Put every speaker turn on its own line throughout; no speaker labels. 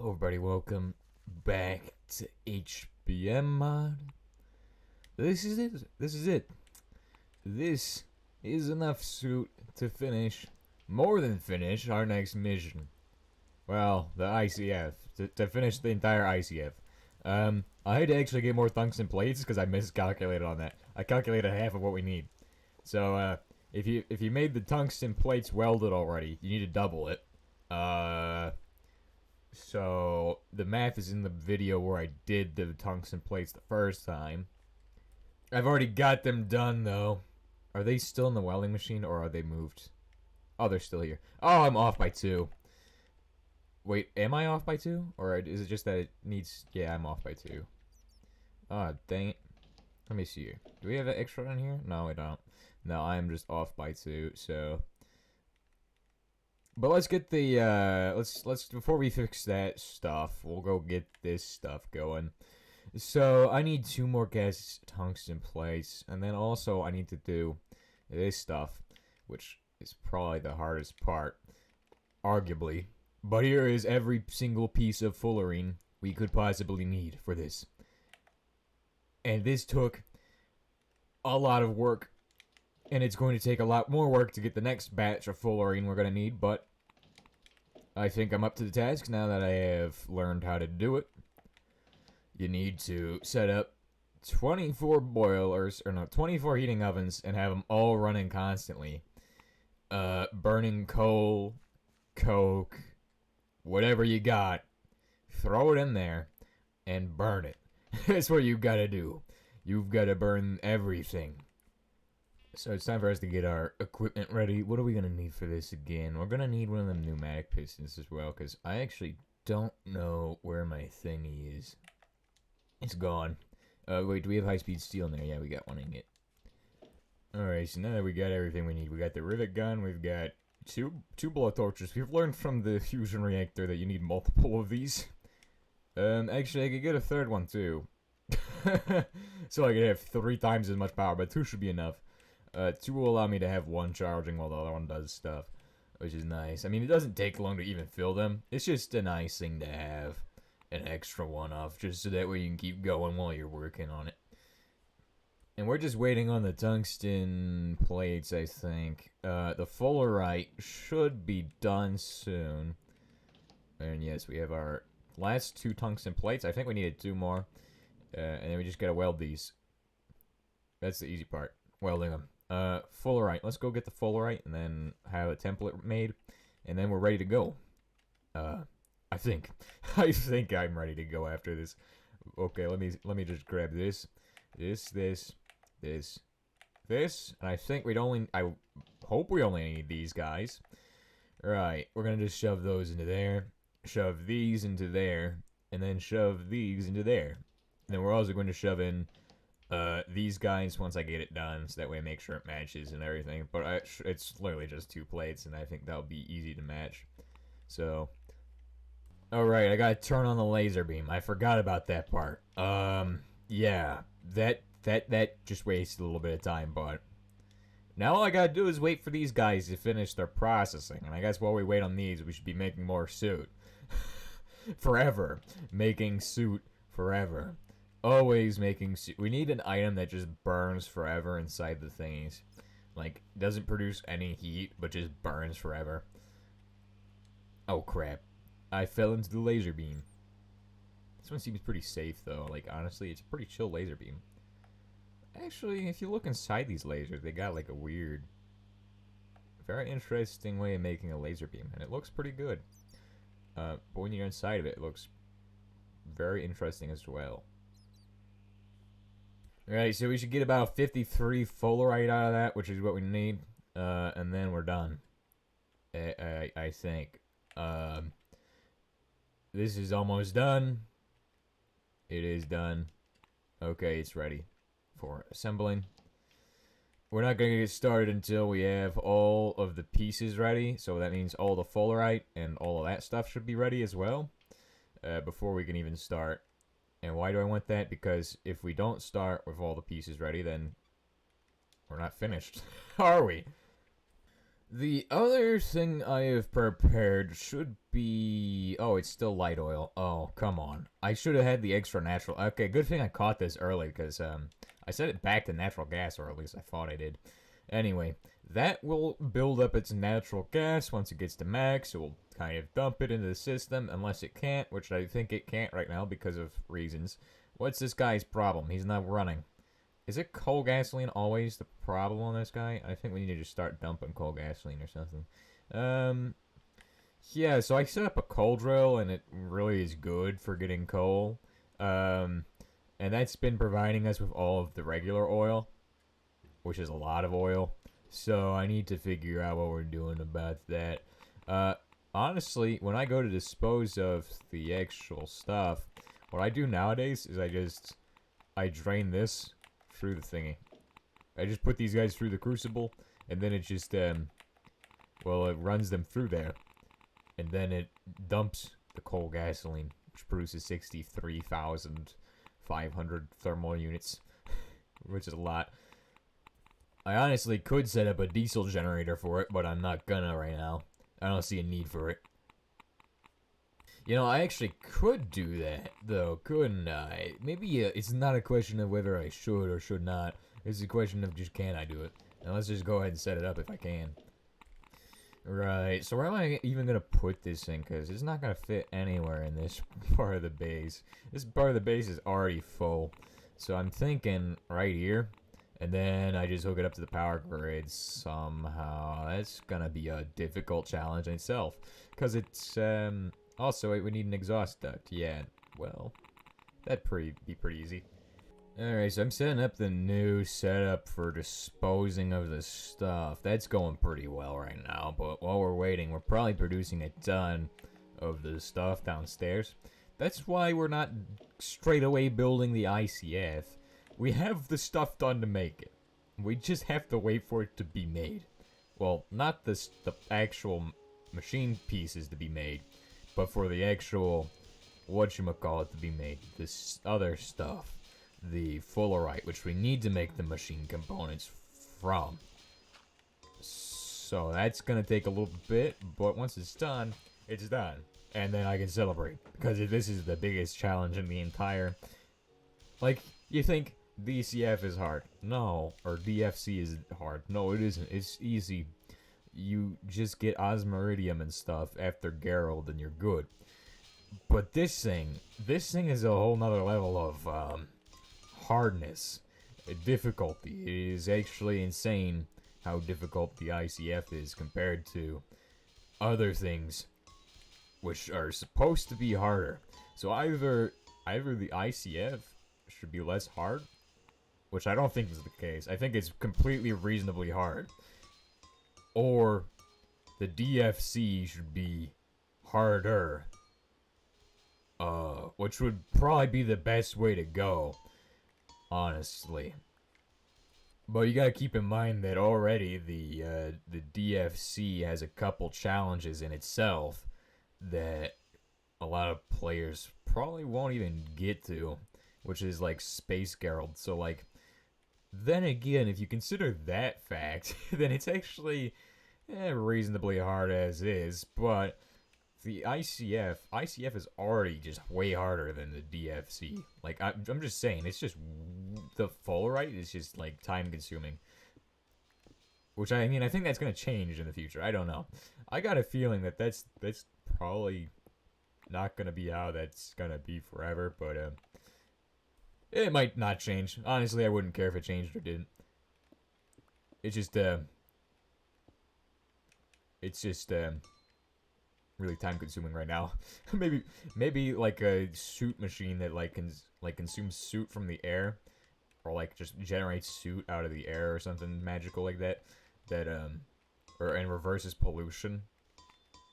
Hello everybody, welcome back to HBM mod. This is it. This is enough suit to finish, more than finish, our next mission. Well, the ICF. To finish the entire ICF. I had to actually get more tungsten plates because I miscalculated on that. I calculated half of what we need. So, if you made the tungsten plates welded already, you need to double it. So, the math is in the video where I did the tungsten plates the first time. I've already got them done, though. Are they still in the welding machine, or are they moved? Oh, they're still here. Oh, I'm off by 2. Wait, am I off by 2? Or is it just that it needs... Yeah, I'm off by 2. Oh, dang it. Let me see here. Do we have an extra in here? No, we don't. No, I'm just off by 2, so... But let's get the, let's before we fix that stuff, we'll go get this stuff going. So, I need 2 more gas tungsten plates, and then also I need to do this stuff, which is probably the hardest part, arguably. But here is every single piece of fullerene we could possibly need for this. And this took a lot of work. And it's going to take a lot more work to get the next batch of fullerene we're going to need, but I think I'm up to the task now that I have learned how to do it. You need to set up 24 boilers, or no, 24 heating ovens, and have them all running constantly. Burning coal, coke, whatever you got, throw it in there, and burn it. That's what you gotta do. You've gotta burn everything. So it's time for us to get our equipment ready. What are we going to need for this again? We're going to need one of them pneumatic pistons as well, because I actually don't know where my thingy is. It's gone. Wait, do we have high-speed steel in there? Yeah, we got one in it. Alright, so now that we got everything we need, we got the rivet gun, we've got two blow torches. We've learned from the fusion reactor that you need multiple of these. Actually, I could get a third one, too. So I could have 3 times as much power, but 2 should be enough. 2 will allow me to have 1 charging while the other one does stuff, which is nice. I mean, it doesn't take long to even fill them. It's just a nice thing to have an extra one of, just so that way you can keep going while you're working on it. And we're just waiting on the tungsten plates, I think. The fullerite should be done soon. And yes, we have our last 2 tungsten plates. I think we needed 2 more. And then we just gotta weld these. That's the easy part, welding them. Fullerite. Let's go get the fullerite and then have a template made, and then we're ready to go. I think I'm ready to go after this. Okay, let me just grab this, and I think I hope we only need these guys. Right, we're gonna just shove those into there, shove these into there, and then shove these into there. And then we're also going to shove in these guys once I get it done, so that way I make sure it matches and everything. But it's literally just 2 plates, and I think that'll be easy to match. So, alright, I gotta turn on the laser beam. I forgot about that part. Yeah, that just wasted a little bit of time, but now all I gotta do is wait for these guys to finish their processing. And I guess while we wait on these, we should be making more suit. Forever. Making suit forever. Always making... We need an item that just burns forever inside the thingies. Like, doesn't produce any heat, but just burns forever. Oh, crap. I fell into the laser beam. This one seems pretty safe, though. Like, honestly, it's a pretty chill laser beam. Actually, if you look inside these lasers, they got, like, a weird... very interesting way of making a laser beam. And it looks pretty good. But when you're inside of it, it looks very interesting as well. Alright, so we should get about 53 fullerite out of that, which is what we need, and then we're done. I think. This is almost done. It is done. Okay, it's ready for assembling. We're not going to get started until we have all of the pieces ready, so that means all the fullerite and all of that stuff should be ready as well, before we can even start. And why do I want that? Because if we don't start with all the pieces ready, then we're not finished, are we? The other thing I have prepared should be... Oh, it's still light oil. Oh, come on. I should have had the extra natural... Okay, good thing I caught this early, because I set it back to natural gas, or at least I thought I did. Anyway, that will build up its natural gas once it gets to max. It will kind of dump it into the system, unless it can't, which I think it can't right now because of reasons. What's this guy's problem? He's not running. Is it coal gasoline always the problem on this guy? I think we need to just start dumping coal gasoline or something. Yeah, so I set up a coal drill, and it really is good for getting coal. And that's been providing us with all of the regular oil, which is a lot of oil. So I need to figure out what we're doing about that. Honestly, when I go to dispose of the actual stuff, what I do nowadays is I drain this through the thingy. I just put these guys through the crucible, and then it just, well, it runs them through there. And then it dumps the coal gasoline, which produces 63,500 thermal units, which is a lot. I honestly could set up a diesel generator for it, but I'm not gonna right now. I don't see a need for it. You know, I actually could do that, though, couldn't I? Maybe it's not a question of whether I should or should not. It's a question of just can I do it. And let's just go ahead and set it up if I can. Right, so where am I even going to put this thing? Because it's not going to fit anywhere in this part of the base. This part of the base is already full. So I'm thinking right here. And then I just hook it up to the power grid somehow. That's going to be a difficult challenge in itself. Because it's, also, we need an exhaust duct. Yeah, well, that'd be pretty easy. Alright, so I'm setting up the new setup for disposing of the stuff. That's going pretty well right now, but while we're waiting, we're probably producing a ton of the stuff downstairs. That's why we're not straight away building the ICF. We have the stuff done to make it. We just have to wait for it to be made. Well, not the actual machine pieces to be made, but for the actual, whatchamacallit, to be made. This other stuff. The fullerite, which we need to make the machine components from. So that's going to take a little bit, but once it's done, it's done. And then I can celebrate. Because this is the biggest challenge in the entire... Like, you think DCF is hard. No. Or DFC is hard. No, it isn't. It's easy. You just get osmiridium and stuff after Gerald and you're good. But this thing is a whole nother level of hardness, difficulty. It is actually insane how difficult the ICF is compared to other things which are supposed to be harder. So either the ICF should be less hard, which I don't think is the case. I think it's completely reasonably hard. Or the DFC should be harder. Which would probably be the best way to go, honestly. But you gotta keep in mind that already the DFC has a couple challenges in itself that a lot of players probably won't even get to, which is like Space Gerald. So like, then again, if you consider that fact, then it's actually reasonably hard as is, but the ICF is already just way harder than the DFC. Like, I'm just saying, it's just, the fullerite is just, like, time-consuming. Which, I mean, I think that's gonna change in the future. I don't know. I got a feeling that that's probably not gonna be how that's gonna be forever, but, it might not change. Honestly, I wouldn't care if it changed or didn't. It's just, really time consuming right now. maybe like a suit machine that consumes suit from the air, or like just generates suit out of the air or something magical like that and reverses pollution,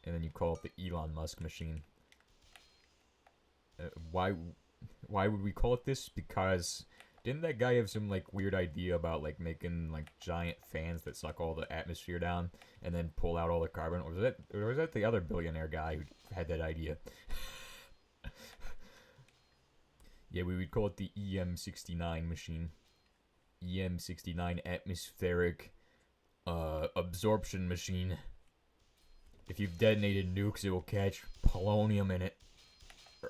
and then you call it the Elon Musk machine. Why would we call it this? Because didn't that guy have some like weird idea about like making like giant fans that suck all the atmosphere down and then pull out all the carbon? Or was that the other billionaire guy who had that idea? Yeah, we would call it the EM69 machine. EM69 atmospheric absorption machine. If you've detonated nukes, it will catch polonium in it.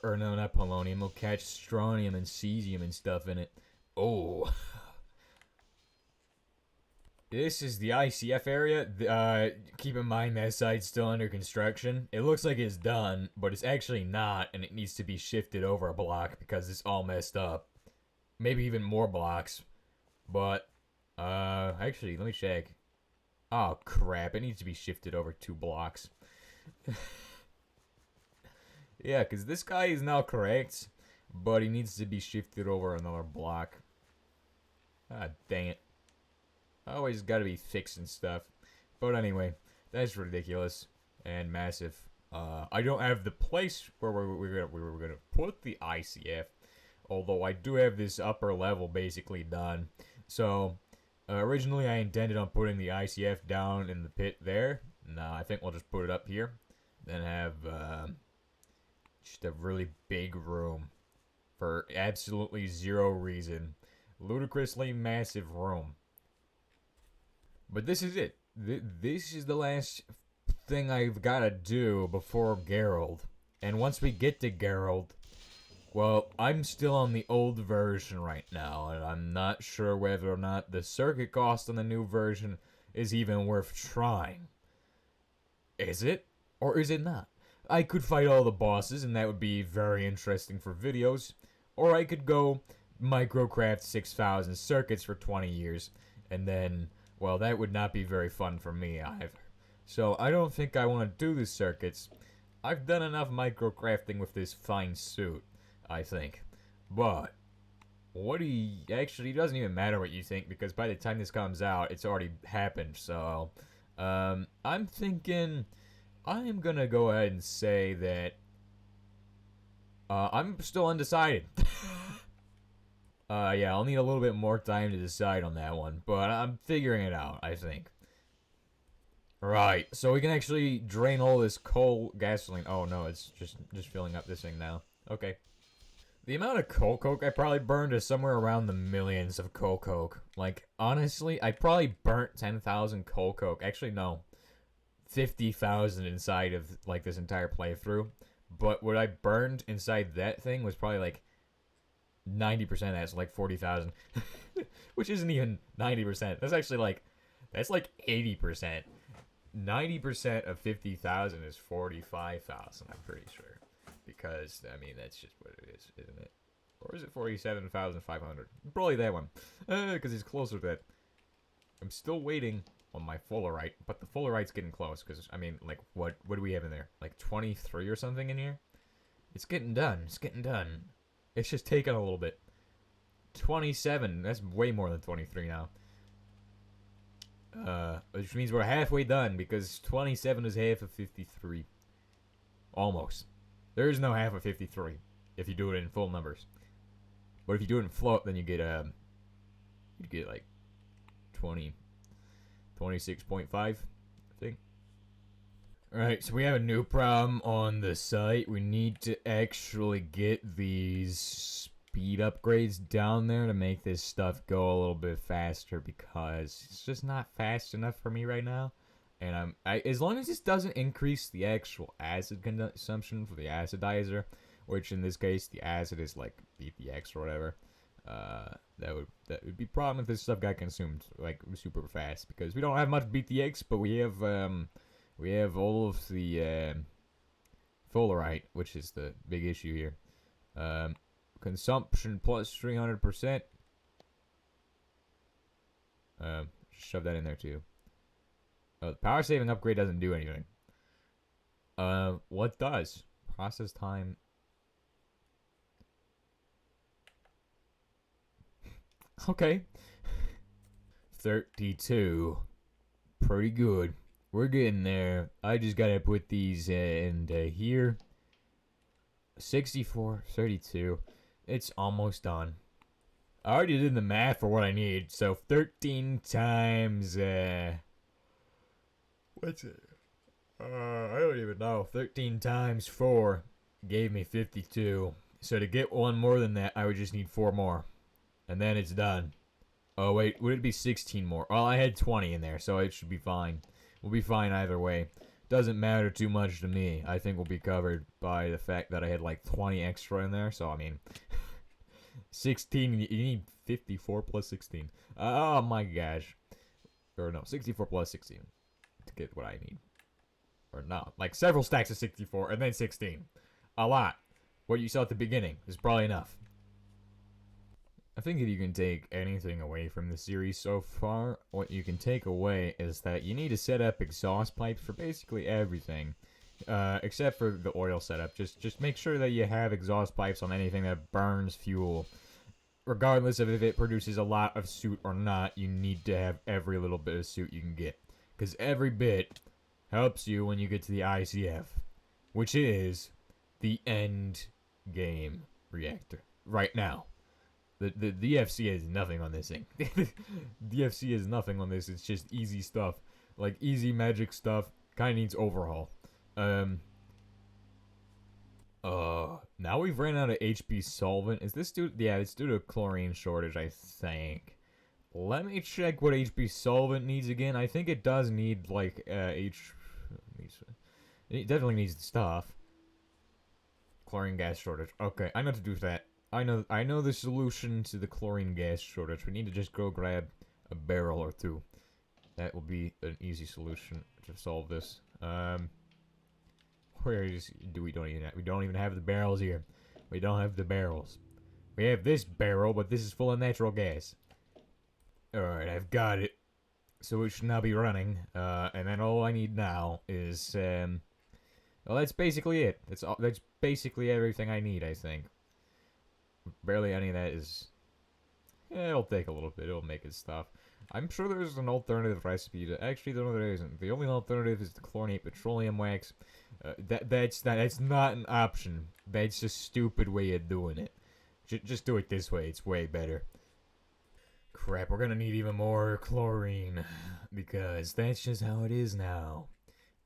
Or no, not polonium. It'll catch strontium and cesium and stuff in it. Oh. This is the ICF area. Keep in mind that side's still under construction. It looks like it's done, but it's actually not, and it needs to be shifted over a block because it's all messed up. Maybe even more blocks. But, actually, let me check. Oh, crap. It needs to be shifted over 2 blocks. Yeah, because this guy is now correct, but he needs to be shifted over another block. Ah, dang it. Always gotta be fixing stuff. But anyway, that's ridiculous and massive. I don't have the place where we were gonna put the ICF, although I do have this upper level basically done. So, originally I intended on putting the ICF down in the pit there. Nah, I think we'll just put it up here. Then have, just a really big room. For absolutely zero reason. Ludicrously massive room. But this is it. This is the last thing I've got to do before Gerald. And once we get to Gerald, well, I'm still on the old version right now, and I'm not sure whether or not the circuit cost on the new version is even worth trying. Is it? Or is it not? I could fight all the bosses, and that would be very interesting for videos. Or I could go microcraft 6,000 circuits for 20 years, and then, well, that would not be very fun for me either. So I don't think I want to do the circuits. I've done enough microcrafting with this fine suit, I think. But what do you... Actually, it doesn't even matter what you think, because by the time this comes out, it's already happened. So, I'm thinking... I am gonna go ahead and say that... I'm still undecided. Yeah, I'll need a little bit more time to decide on that one, but I'm figuring it out, I think. Right, so we can actually drain all this coal gasoline. Oh no, it's just filling up this thing now. Okay. The amount of coal coke I probably burned is somewhere around the millions of coal coke. Like, honestly, I probably burnt 10,000 coal coke. Actually, no. 50,000 inside of, like, this entire playthrough. But what I burned inside that thing was probably, like, 90% of that's like 40,000. Which isn't even 90%. That's actually, like, that's like 80%. 90% of 50,000 is 45,000, I'm pretty sure. Because, I mean, that's just what it is, isn't it? Or is it 47,500? Probably that one. Because it's closer to that. I'm still waiting on my fullerite, but the fullerite's getting close. Because, I mean, like, what do we have in there? Like 23 or something in here? It's getting done. It's getting done. It's just taking a little bit. 27. That's way more than 23 now. Which means we're halfway done, because 27 is half of 53. Almost. There is no half of 53 if you do it in full numbers. But if you do it in float, then you get like 26.5, I think. Alright, so we have a new problem on the site. We need to actually get these speed upgrades down there to make this stuff go a little bit faster, because it's just not fast enough for me right now. And as long as this doesn't increase the actual acid consumption for the acidizer, which in this case the acid is like BPX or whatever, that would be a problem if this stuff got consumed like super fast, because we don't have much BTX, but we have all of the fullerite, which is the big issue here. Consumption plus 300%. Shove that in there too. The power saving upgrade doesn't do anything. What does? Process time. Okay. 32. Pretty good. We're getting there. I just gotta put these in here. 64, 32. It's almost done. I already did the math for what I need. So 13 times, what's it? I don't even know. 13 times 4 gave me 52. So to get one more than that, I would just need 4 more. And then it's done. Oh, wait, would it be 16 more? Well, I had 20 in there, so it should be fine. We'll be fine either way. Doesn't matter too much to me. I think we'll be covered by the fact that I had like 20 extra in there, so I mean, 16, you need 54 plus 16. Oh my gosh. Or no, 64 plus 16 to get what I need. Or no, like several stacks of 64 and then 16. A lot. What you saw at the beginning is probably enough. I think if you can take anything away from the series so far, what you can take away is that you need to set up exhaust pipes for basically everything. Except for the oil setup. Just make sure that you have exhaust pipes on anything that burns fuel. Regardless of if it produces a lot of soot or not, you need to have every little bit of soot you can get. Because every bit helps you when you get to the ICF. Which is the end game reactor. Right now. The DFC is nothing on this thing. DFC is nothing on this. It's just easy stuff. Like, easy magic stuff. Kinda needs overhaul. Now we've ran out of HP solvent. Is this due? Yeah, it's due to a chlorine shortage, I think. Let me check what HP solvent needs again. I think it does need, like, it definitely needs the stuff. Chlorine gas shortage. Okay, I know what to do with that. I know the solution to the chlorine gas shortage. We need to just go grab a barrel or two. That will be an easy solution to solve this. Where is we don't even have the barrels here. We don't have the barrels. We have this barrel, but this is full of natural gas. Alright, I've got it. So it should now be running. And then all I need now is well, that's basically it. That's basically everything I need, I think. Barely any of that is... Yeah, it'll take a little bit. It'll make it stop. I'm sure there's an alternative recipe to... Actually, no, there isn't. The only alternative is the chlorinate petroleum wax. That's not an option. That's a stupid way of doing it. Just do it this way. It's way better. Crap, we're gonna need even more chlorine. Because that's just how it is now.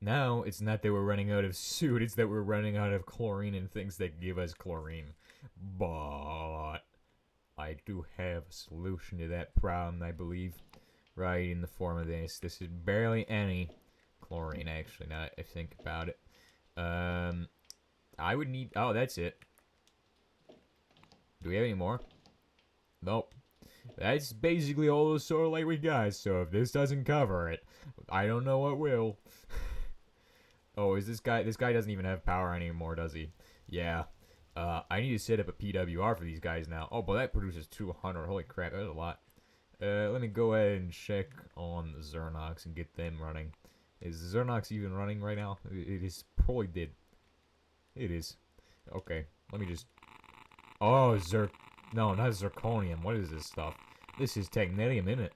Now, it's not that we're running out of soot, it's that we're running out of chlorine and things that give us chlorine. But I do have a solution to that problem, I believe. Right in the form of this. This is barely any chlorine, actually, now that I think about it. I would need... Oh, that's it. Do we have any more? Nope. That's basically all the solar light we got, so if this doesn't cover it, I don't know what will. Oh, is this guy... This guy doesn't even have power anymore, does he? Yeah. I need to set up a PWR for these guys now. Oh, but that produces 200. Holy crap, that's a lot. Let me go ahead and check on the Zernox and get them running. Is Zernox even running right now? It is probably did. It is. Okay, let me just... Oh, no, not zirconium. What is this stuff? This is technetium, isn't it?